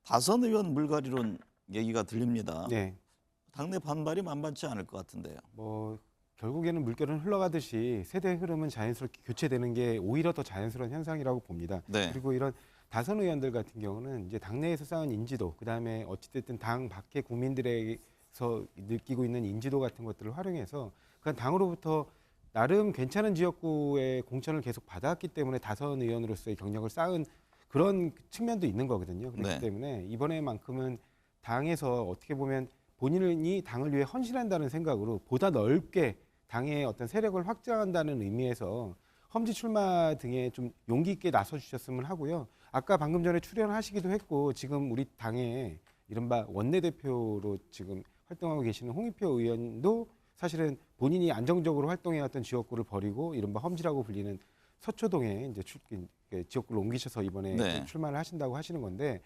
다선 의원 물갈이론 얘기가 들립니다. 네. 당내 반발이 만만치 않을 것 같은데요. 뭐 결국에는 물결은 흘러가듯이 세대 흐름은 자연스럽게 교체되는 게 오히려 더 자연스러운 현상이라고 봅니다. 네. 그리고 이런 다선 의원들 같은 경우는 이제 당내에서 쌓은 인지도, 그다음에 어찌됐든 당 밖의 국민들에서 느끼고 있는 인지도 같은 것들을 활용해서 그러니까 당으로부터 나름 괜찮은 지역구에 공천을 계속 받았기 때문에 다선 의원으로서의 경력을 쌓은 그런 측면도 있는 거거든요. 그렇기 네. 때문에 이번에만큼은 당에서 어떻게 보면 본인이 당을 위해 헌신한다는 생각으로 보다 넓게 당의 어떤 세력을 확장한다는 의미에서 험지 출마 등에 좀 용기 있게 나서 주셨으면 하고요. 아까 방금 전에 출연하시기도 했고 지금 우리 당의 이른바 원내대표로 지금 활동하고 계시는 홍익표 의원도 사실은 본인이 안정적으로 활동해왔던 지역구를 버리고 이른바 험지라고 불리는 서초동에 이제 지역구를 옮기셔서 이번에 네. 출마를 하신다고 하시는 건데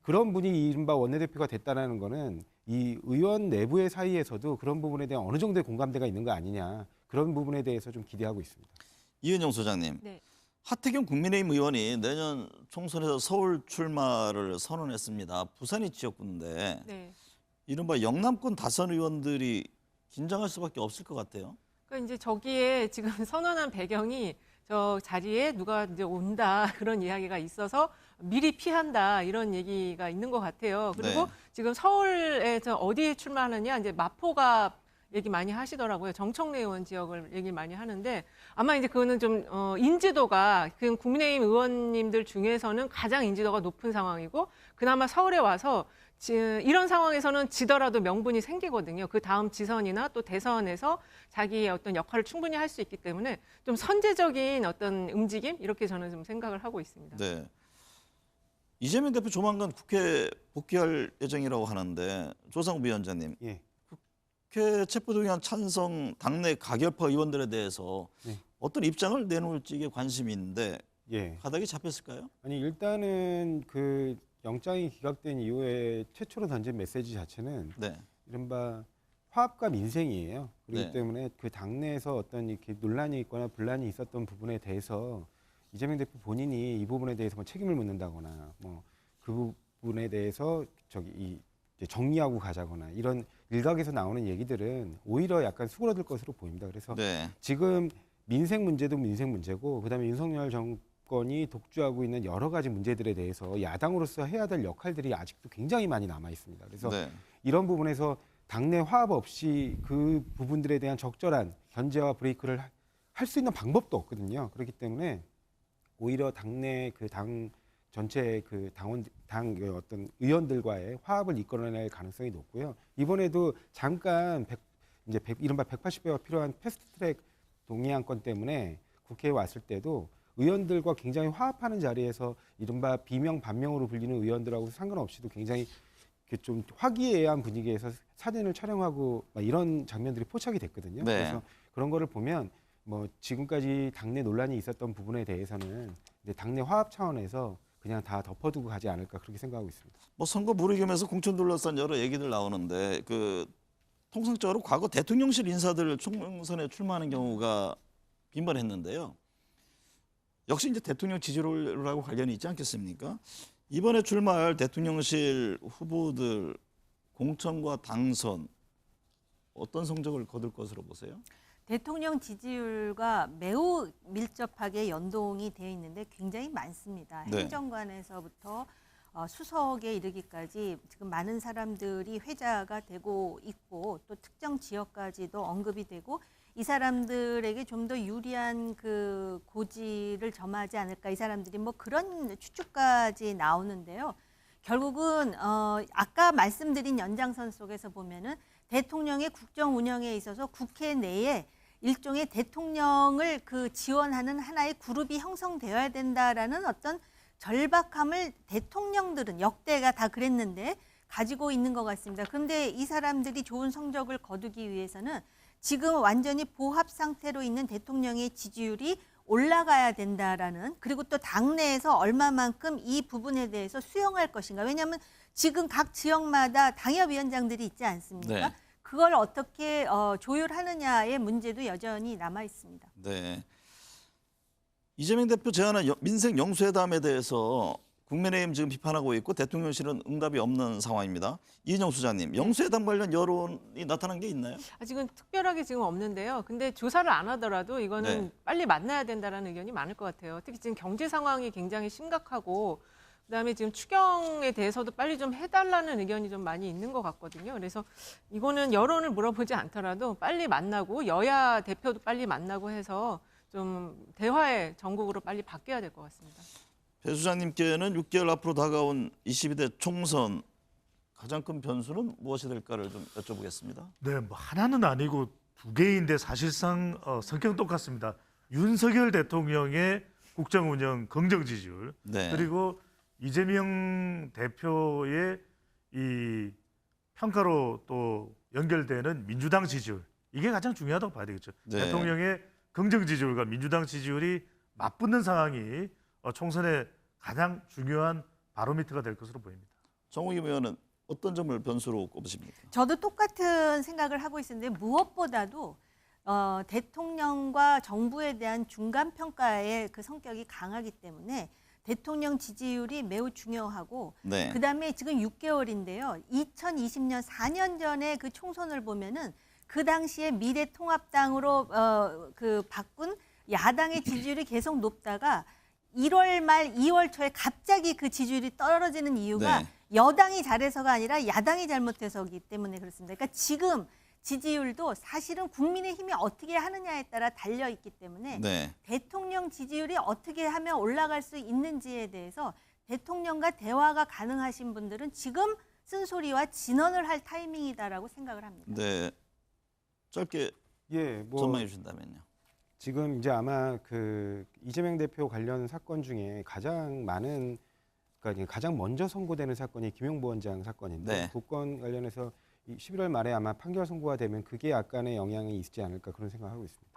그런 분이 이른바 원내대표가 됐다는 거는 이 의원 내부의 사이에서도 그런 부분에 대한 어느 정도의 공감대가 있는 거 아니냐 그런 부분에 대해서 좀 기대하고 있습니다. 이은영 소장님, 네. 하태경 국민의힘 의원이 내년 총선에서 서울 출마를 선언했습니다. 부산이 지역구인데 네. 이른바 영남권 다선 의원들이 긴장할 수밖에 없을 것 같아요. 그러니까 이제 저기에 지금 선언한 배경이 저 자리에 누가 이제 온다 그런 이야기가 있어서 미리 피한다 이런 얘기가 있는 것 같아요. 그리고 네. 지금 서울에서 어디에 출마하느냐 이제 마포가 얘기 많이 하시더라고요. 정청래 의원 지역을 얘기 많이 하는데 아마 이제 그거는 좀 인지도가 그 국민의힘 의원님들 중에서는 가장 인지도가 높은 상황이고 그나마 서울에 와서 이런 상황에서는 지더라도 명분이 생기거든요. 그 다음 지선이나 또 대선에서 자기의 어떤 역할을 충분히 할 수 있기 때문에 좀 선제적인 어떤 움직임 이렇게 저는 좀 생각을 하고 있습니다. 네. 이재명 대표 조만간 국회 복귀할 예정이라고 하는데 조상우 위원장님, 예. 국회 체포동의안 찬성 당내 가결파 의원들에 대해서 네. 어떤 입장을 내놓을지 이게 관심이 있는데 예. 가닥이 잡혔을까요? 아니 일단은 그 영장이 기각된 이후에 최초로 던진 메시지 자체는 네. 이른바 화합과 민생이에요. 그렇기 네. 때문에 그 당내에서 어떤 이렇게 논란이 있거나 분란이 있었던 부분에 대해서 이재명 대표 본인이 이 부분에 대해서 뭐 책임을 묻는다거나 뭐 그 부분에 대해서 이제 정리하고 가자거나 이런 일각에서 나오는 얘기들은 오히려 약간 수그러들 것으로 보입니다. 그래서 네. 지금 민생 문제도 민생 문제고 그다음에 윤석열 정권이 독주하고 있는 여러 가지 문제들에 대해서 야당으로서 해야 될 역할들이 아직도 굉장히 많이 남아 있습니다. 그래서 네. 이런 부분에서 당내 화합 없이 그 부분들에 대한 적절한 견제와 브레이크를 할 수 있는 방법도 없거든요. 그렇기 때문에 오히려 당내 그 당 전체 그 당 어떤 의원들과의 화합을 이끌어낼 가능성이 높고요. 이번에도 잠깐 이른바 180배가 필요한 패스트트랙 동의안건 때문에 국회에 왔을 때도 의원들과 굉장히 화합하는 자리에서 이른바 비명 반명으로 불리는 의원들하고 상관없이도 굉장히 좀 화기애애한 분위기에서 사진을 촬영하고 막 이런 장면들이 포착이 됐거든요. 네. 그래서 그런 거를 보면 뭐 지금까지 당내 논란이 있었던 부분에 대해서는 이제 당내 화합 차원에서 그냥 다 덮어두고 가지 않을까 그렇게 생각하고 있습니다. 뭐 선거 불이익하면서 공천 둘러싼 여러 얘기들 나오는데 그 통상적으로 과거 대통령실 인사들 총선에 출마하는 경우가 빈번했는데요. 역시 이제 대통령 지지율하고 관련이 있지 않겠습니까? 이번에 출마할 대통령실 후보들 공천과 당선 어떤 성적을 거둘 것으로 보세요? 대통령 지지율과 매우 밀접하게 연동이 되어 있는데 굉장히 많습니다. 네. 행정관에서부터 수석에 이르기까지 지금 많은 사람들이 회자가 되고 있고 또 특정 지역까지도 언급이 되고 이 사람들에게 좀 더 유리한 그 고지를 점하지 않을까 이 사람들이 뭐 그런 추측까지 나오는데요. 결국은 아까 말씀드린 연장선 속에서 보면은 대통령의 국정 운영에 있어서 국회 내에 일종의 대통령을 그 지원하는 하나의 그룹이 형성되어야 된다라는 어떤 절박함을 대통령들은 역대가 다 그랬는데 가지고 있는 것 같습니다. 그런데 이 사람들이 좋은 성적을 거두기 위해서는 지금 완전히 보합 상태로 있는 대통령의 지지율이 올라가야 된다라는 그리고 또 당내에서 얼마만큼 이 부분에 대해서 수용할 것인가. 왜냐하면 지금 각 지역마다 당협위원장들이 있지 않습니까? 네. 그걸 어떻게 조율하느냐의 문제도 여전히 남아 있습니다. 네. 이재명 대표 제안한 민생 영수회담에 대해서 국민의힘 지금 비판하고 있고 대통령실은 응답이 없는 상황입니다. 이인영 소장님, 영수회담 관련 여론이 나타난 게 있나요? 아직은 특별하게 지금 없는데요. 근데 조사를 안 하더라도 이거는 네. 빨리 만나야 된다는 의견이 많을 것 같아요. 특히 지금 경제 상황이 굉장히 심각하고 그다음에 지금 추경에 대해서도 빨리 좀 해달라는 의견이 좀 많이 있는 것 같거든요. 그래서 이거는 여론을 물어보지 않더라도 빨리 만나고 여야 대표도 빨리 만나고 해서 좀 대화의 전국으로 빨리 바뀌어야 될 것 같습니다. 배 수장님께는 6개월 앞으로 다가온 22대 총선 가장 큰 변수는 무엇이 될까를 좀 여쭤보겠습니다. 네, 뭐 하나는 아니고 두 개인데 사실상 성격 똑같습니다. 윤석열 대통령의 국정 운영 긍정 지지율 네. 그리고 이재명 대표의 이 평가로 또 연결되는 민주당 지지율 이게 가장 중요하다고 봐야 되겠죠. 네. 대통령의 긍정 지지율과 민주당 지지율이 맞붙는 상황이 총선의 가장 중요한 바로미터가 될 것으로 보입니다. 정우김 의원은 어떤 점을 변수로 꼽으십니까? 저도 똑같은 생각을 하고 있었는데 무엇보다도 대통령과 정부에 대한 중간 평가의 그 성격이 강하기 때문에 대통령 지지율이 매우 중요하고 네. 그다음에 지금 6개월인데요. 2020년 4년 전에 그 총선을 보면은 그 당시에 미래통합당으로 그 바꾼 야당의 지지율이 계속 높다가 1월 말 2월 초에 갑자기 그 지지율이 떨어지는 이유가 네. 여당이 잘해서가 아니라 야당이 잘못해서기 때문에 그렇습니다. 그러니까 지금 지지율도 사실은 국민의힘이 어떻게 하느냐에 따라 달려 있기 때문에 네. 대통령 지지율이 어떻게 하면 올라갈 수 있는지에 대해서 대통령과 대화가 가능하신 분들은 지금 쓴소리와 진언을 할 타이밍이다라고 생각을 합니다. 네. 짧게 예, 뭐 전망해 주신다면요. 지금 이제 아마 그 이재명 대표 관련 사건 중에 가장 많은 그러니까 가장 먼저 선고되는 사건이 김용보 원장 사건인데 네. 그 건 관련해서 이 11월 말에 아마 판결 선고가 되면 그게 약간의 영향이 있지 않을까 그런 생각하고 있습니다.